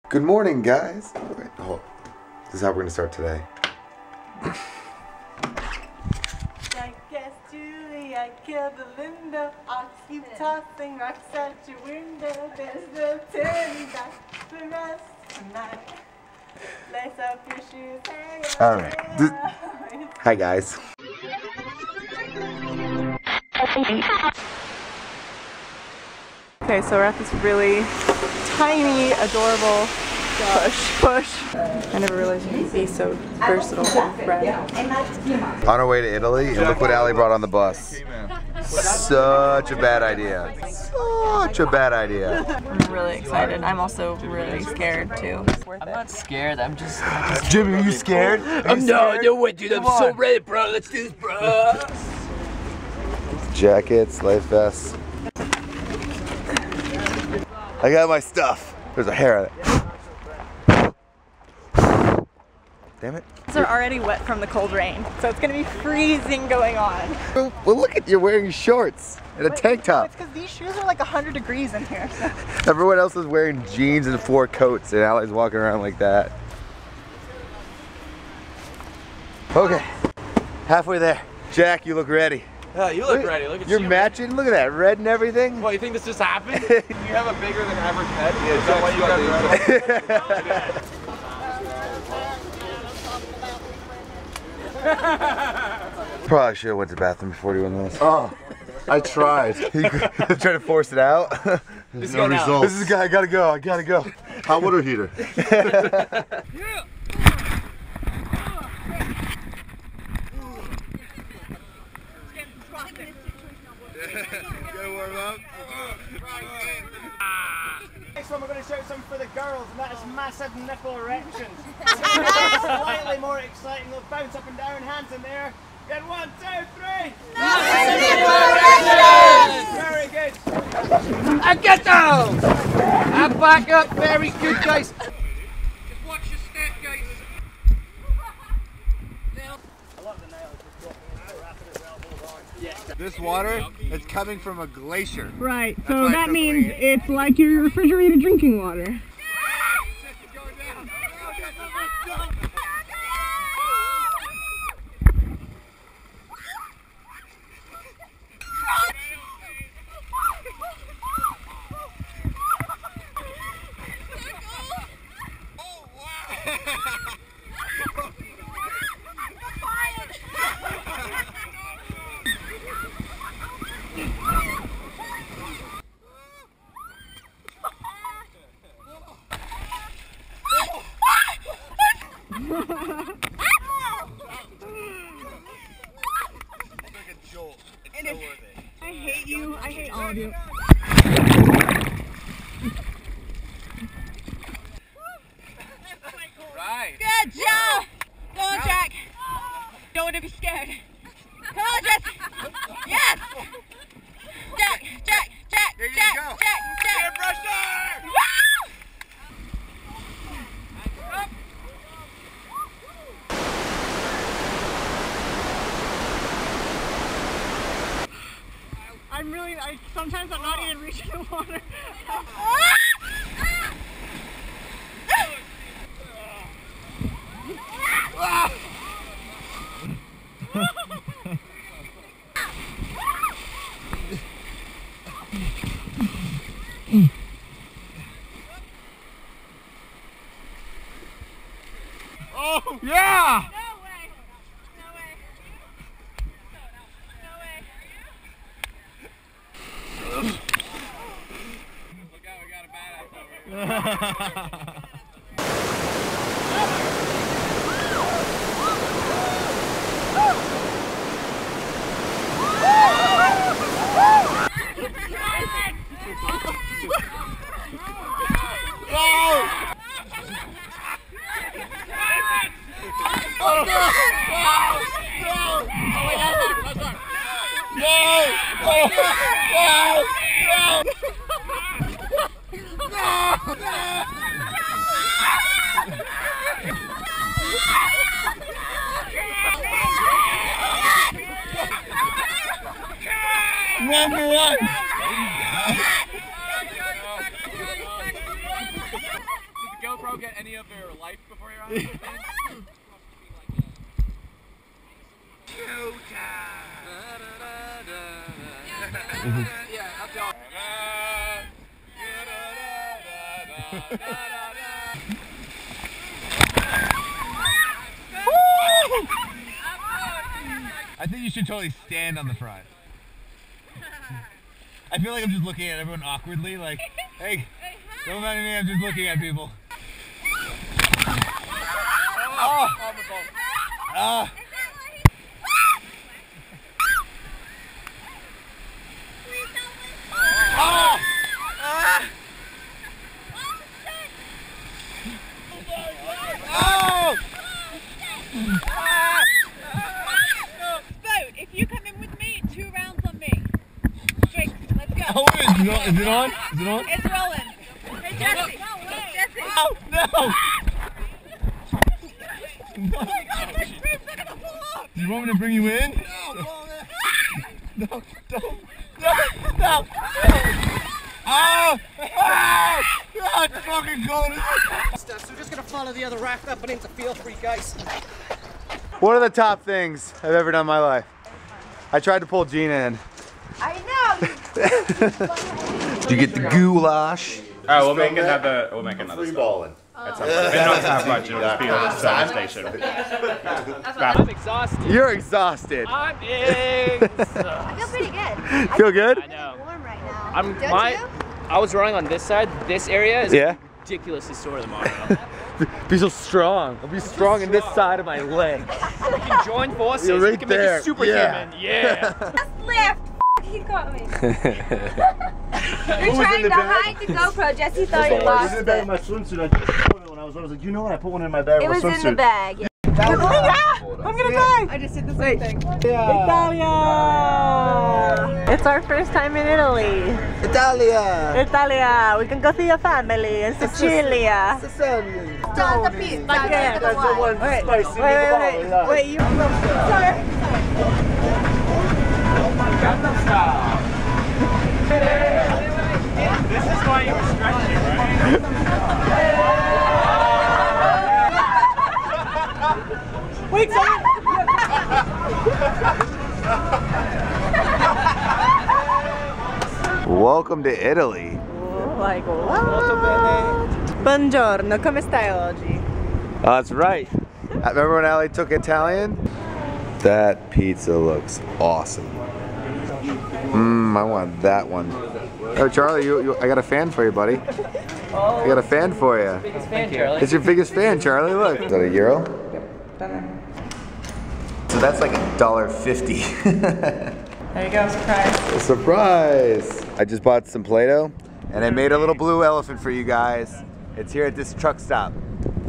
Good morning, guys. Wait, hold. This is how we're gonna start today. I guess Julie, I killed the window. I'll keep tossing rocks at your window. There's no turning back for us tonight. Lace up your shoes. Hey, All right. Hi, guys. Okay, so we're at this really tiny, adorable push. I never realized you could be so versatile with bread. On our way to Italy, and look what Allie brought on the bus. Such a bad idea. Such a bad idea. I'm really excited. I'm also really scared too. I'm not scared. I'm just Jimmy, are you scared? no way, dude. I'm so ready, bro. Let's do this, bro. Jackets, life vests. I got my stuff. There's a hair on it. Damn it. These are already wet from the cold rain, so it's gonna be freezing going on. Well, look at you wearing shorts and a tank top. It's because these shoes are like 100 degrees in here. Everyone else is wearing jeans and 4 coats, and Allie's walking around like that. Okay, halfway there. Jack, you look ready. Yeah, you look ready. Look at You're you. matching. Look at that red and everything. What, you think this just happened? You have a bigger than average head? Yeah, is that why you got Probably should have went to the bathroom before doing this. Oh, I tried. Trying to force it out. This No results. This is the guy. I gotta go. I gotta go. Hot water heater. Gotta warm up. Next one we're going to show something for the girls, and that is massive nipple erections. Slightly more exciting. They'll bounce up and down, hands in there. Get 1, 2, 3. Massive nipple erections! Very good. I get down! I back up. Very good, guys. Just watch your step, guys. This water is coming from a glacier. Right, so that means it's like your refrigerated drinking water. I hate you. I hate all of you. Right. Good job! Go on, Jack. Don't want to be scared. Come on, Jack. Yes! Jack! There you Jack! go. Jack! Peer pressure! Woo! Sometimes I'm not even reaching the water. Oh, yeah! Number one. GoPro don't get any of their life before you're on the thing. Yeah, up y'all. I think you should totally stand on the front. I feel like I'm just looking at everyone awkwardly, like, hey, don't mind me, I'm just looking at people. Oh! Oh! Oh! Oh! Vote, if you come in with me, 2 rounds on me. Straight, let's go. Oh, is it on? Is it on? It's rolling. Hey, Jesse. Jesse. Oh, no! Oh my God, my screams are gonna fall off. Do you want me to bring you in? No, don't. No! Oh! Oh! Oh, it's fucking cold. So we're just gonna follow the other raft up and into Feel Free, guys. One of the top things I've ever done in my life. I tried to pull Gina in. I know. Did you get the goulash? Alright, we'll make another. We'll make another. Free balling. That's we don't have much. It'll just be a service station. I'm exhausted. You're exhausted. I'm exhausted. I feel pretty good. Feel good? I know. Warm right now. I'm Don't you? I was running on this side. This area is Yeah. ridiculously sore tomorrow. Be so strong. I'll be strong in this side of my leg. We can join forces. You're right we can there. make a superhuman. Yeah. Just lift. He got me. You're trying to hide the GoPro. Jesse thought he lost it. my swimsuit. I just put it when I was like, you know what? I put one in my bag. It was in the bag. I'm gonna die. I just did the same thing. Italia! It's our first time in Italy. Italia! We can go see your family in Sicilia. Stop the piece. Wait, you. Sorry. This is why you were stretching, right? Wait, sorry. Welcome to Italy. Like what? Buongiorno, come stai oggi? Oh, that's right. Remember when Ali took Italian? That pizza looks awesome. I want that one. Oh, Charlie, I got a fan for you, buddy. I got a fan for you. Biggest fan, Charlie. It's your biggest fan, Charlie. Look. Is that a euro? So that's like $1.50. There you go, surprise. A surprise! I just bought some Play-Doh, and I made a little blue elephant for you guys. It's here at this truck stop.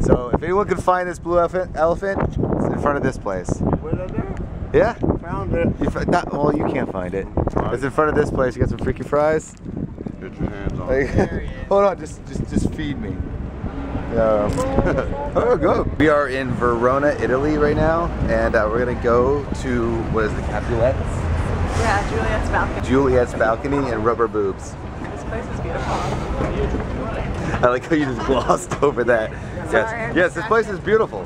So if anyone can find this blue elephant, it's in front of this place. Yeah? Found it. Well, you can't find it. It's in front of this place. You got some freaky fries? Get your hands on Like, hold on, just feed me. Oh, go. We are in Verona, Italy right now, and we're gonna go to, what is it, Capulet's? Yeah, Juliet's balcony. Juliet's balcony and rubber boobs. This place is beautiful. I like how you just glossed over that. Yes, this place is beautiful.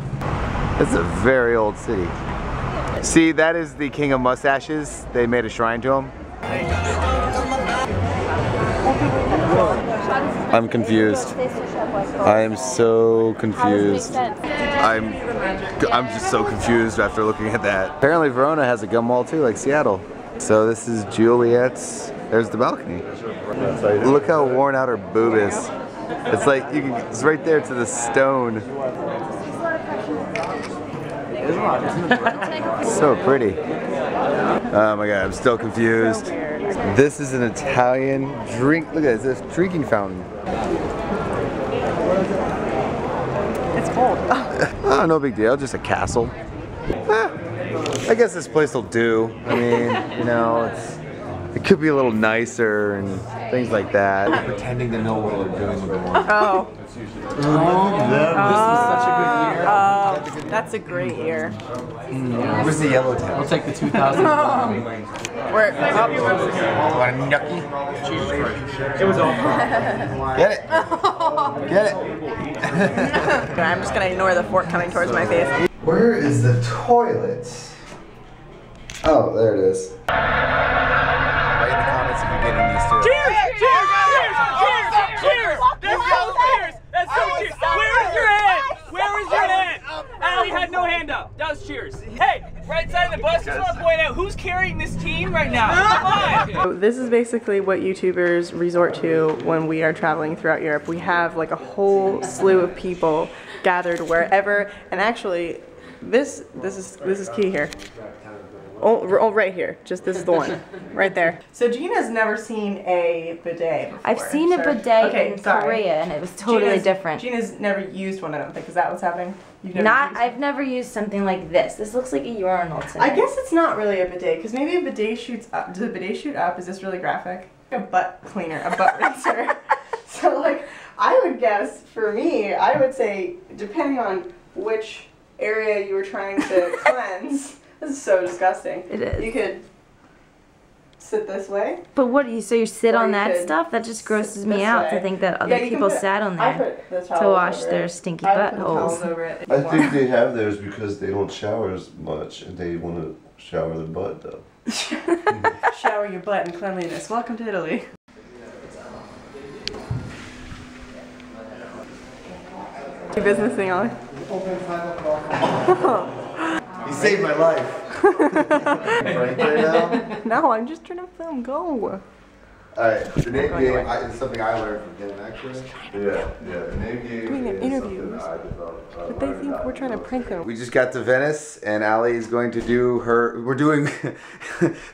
This is a very old city. See, that is the king of mustaches. They made a shrine to him. I'm confused. I am so confused. I'm just so confused after looking at that. Apparently Verona has a gun wall too, like Seattle. So this is Juliet's. There's the balcony. Look how worn out her boob is. It's like it's right there to the stone. So pretty. Oh my god, I'm still confused. This is an Italian drink. Look at this drinking fountain. It's cold. Oh, no big deal, just a castle. I guess this place will do. I mean, you know, it could be a little nicer and things like that. We're pretending to know what we're doing with the one. Oh. This was such a good year. That's a great year. Where's the yellow town? We'll take the 2000. We're Want a gnocchi? It was all. Get it. Get it. I'm just gonna ignore the fork coming towards my face. Where is the toilet? Oh, there it is. Write in the comments if you're getting these two. Cheers! Cheers! Cheers! Cheers! That's so cheers! That's so cheers! Where is your hand? Where is your hand? Allie had no hand up. That was cheers. Hey, right side of the bus, just want to point out who's carrying this team right now. Come on! So this is basically what YouTubers resort to when we are traveling throughout Europe. We have like a whole slew of people gathered wherever, and actually, this is key here. Oh, right here. Just this is the one. Right there. So Gina's never seen a bidet before. I've seen a bidet in Korea and it was totally different. Gina's never used one, I don't think. Is that what's happening? I've never used something like this. This looks like a urinal to me. I guess it's not really a bidet, because maybe a bidet shoots up. Does a bidet shoot up? Is this really graphic? A butt cleaner, a butt rinser. So like, I would guess, for me, I would say, depending on which area you were trying to cleanse, this is so disgusting. It is. You could sit this way. But what do you, so you sit Or on you that could stuff? That just grosses sit me this out way. to think that other Yeah, you can people put- sat on I there put the to towels wash over their it. stinky I would put the buttholes. towels over it if I you think want. they have theirs because they don't shower as much and they want to shower their butt though. Shower your butt in cleanliness. Welcome to Italy. Your business thing, Ollie. You saved my life. Right there now. No, I'm just trying to film. Go. Alright, the name game is something I learned from him actually. Yeah, the name game Doing an is interview. something that I developed. But they think we're trying to prank them. We just got to Venice and Allie is going to do we're doing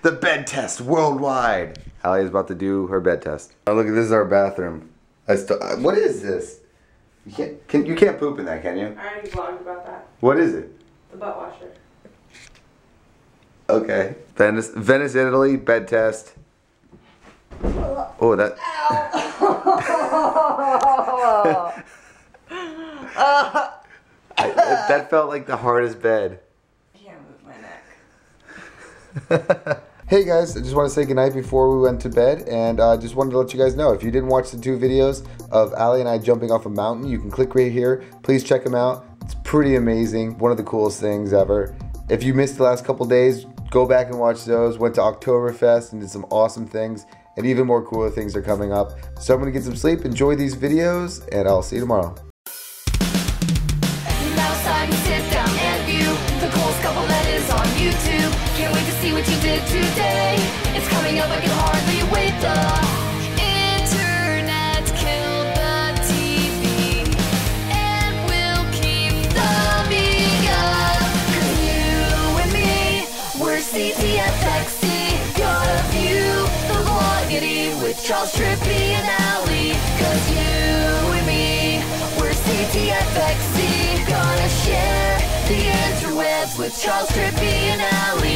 the bed test worldwide. Allie is about to do her bed test. Oh look, this is our bathroom. What is this? You can't poop in that, can you? I already vlogged about that. What is it? The butt washer. Okay. Venice, Italy, bed test. Oh, that. That felt like the hardest bed. I can't move my neck. Hey guys, I just want to say goodnight before we went to bed, and I just wanted to let you guys know, if you didn't watch the 2 videos of Allie and I jumping off a mountain, you can click right here. Please check them out. It's pretty amazing. One of the coolest things ever. If you missed the last couple days, go back and watch those. Went to Oktoberfest and did some awesome things, and even more cooler things are coming up. So I'm going to get some sleep, enjoy these videos, and I'll see you tomorrow. Now it's time to sit down and view the coolest couple that is on YouTube. Can't wait to see what you did today. It's coming up, I can hardly wait. The internet killed the TV, and we'll keep thumbing up. 'Cause you and me, we're CTFXC. Gotta view the vlogity with Charles Trippy and Allie. 'Cause you and me, we're CTFXC. Gonna share the interwebs with Charles Trippy and Allie.